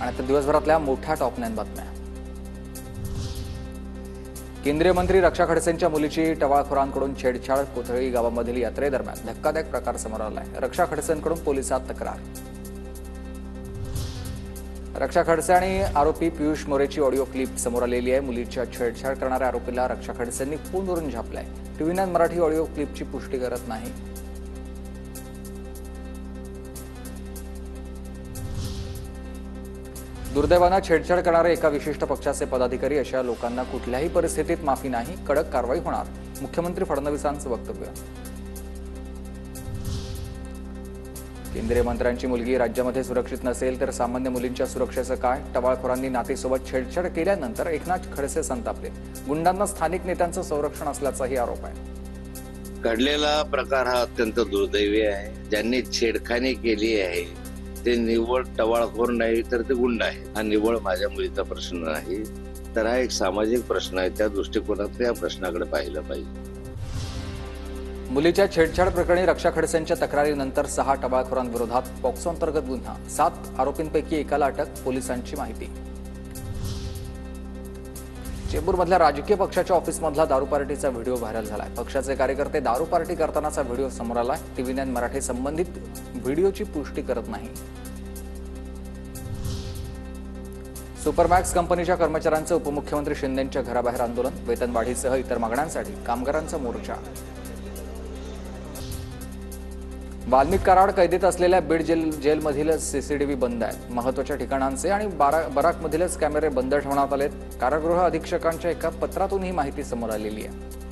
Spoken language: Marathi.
आणि आता दिवसभरातल्या मोठ्या टॉप 9 बातम्या। केंद्रीय मंत्री रक्षा खडसेंच्या मुलीची टवाळखोरांकडून छेडछाड। कोथळी गावामधील यात्रेदरम्यान धक्कादायक प्रकार समोर आलाय। रक्षा खडसेंकडून पोलिसात तक्रार। रक्षा खडसे आणि आरोपी पियुष मोरेची ऑडिओ क्लिप समोर आलेली आहे। मुलीच्या छेडछाड करणाऱ्या आरोपीला रक्षा खडसेंनी फोनवरून झापलाय। टीव्ही 9 मराठी ऑडिओ क्लिपची पुष्टी करत नाही। दुर्दैवानं छेडछाड करणारे एका विशिष्ट पक्षाचे पदाधिकारी, अशा लोकांना कुठल्याही परिस्थितीत माफी नाही, कडक कारवाई होणार। मुख्यमंत्री फडणवीसांचं वक्तव्य। केंद्रीय मंत्र्यांची मुलगी राज्यामध्ये सुरक्षित नसेल तर सामान्य मुलींच्या सुरक्षेचं काय? टवाळखोरांनी नातीसोबत छेडछाड केल्यानंतर एकनाथ खडसे संतापले। गुंडांना स्थानिक नेत्यांचं संरक्षण असल्याचाही आरोप आहे। घडलेला प्रकार हा अत्यंत दुर्दैवी आहे। ज्यांनी छेडखानी केली आहे ते निव्वळ टवाळखोर नाही तर ते गुंड आहे। हा निव्वळ माझ्या मुलीचा प्रश्न नाही, तर हा एक सामाजिक प्रश्न आहे। त्या दृष्टिकोनातून या प्रश्नाकडे पाहिलं पाहिजे। मुलीच्या छेडछाड प्रकरणी रक्षा खडसेंच्या तक्रारीनंतर 6 टवाळखोरांविरोधात पॉक्सो अंतर्गत गुन्हा। 7 आरोपींपैकी एकाला अटक, पोलिसांची माहिती। चेंबूरमधल्या राजकीय पक्षाच्या ऑफिसमधला दारू पार्टीचा व्हिडिओ व्हायरल झालाय। पक्षाचे कार्यकर्ते दारू पार्टी करतानाचा व्हिडिओ समोर आलाय। टीव्ही 9 मराठी संबंधित व्हिडिओची पुष्टी करत नाही। सुपरमॅक्स कंपनीच्या कर्मचाऱ्यांचं उपमुख्यमंत्री शिंदेंच्या घराबाहेर आंदोलन। वेतनवाढीसह इतर मागण्यांसाठी कामगारांचा मोर्चा। वाल्मिक कराड कैदेत असलेल्या बीड जेलमधील सीसीटीव्ही बंद आहेत। महत्त्वाच्या ठिकाणांचे आणि बराकमधीलच कॅमेरे बंद ठेवण्यात आलेत। कारागृह अधीक्षकांच्या एका पत्रातून ही माहिती समोर आलेली आहे।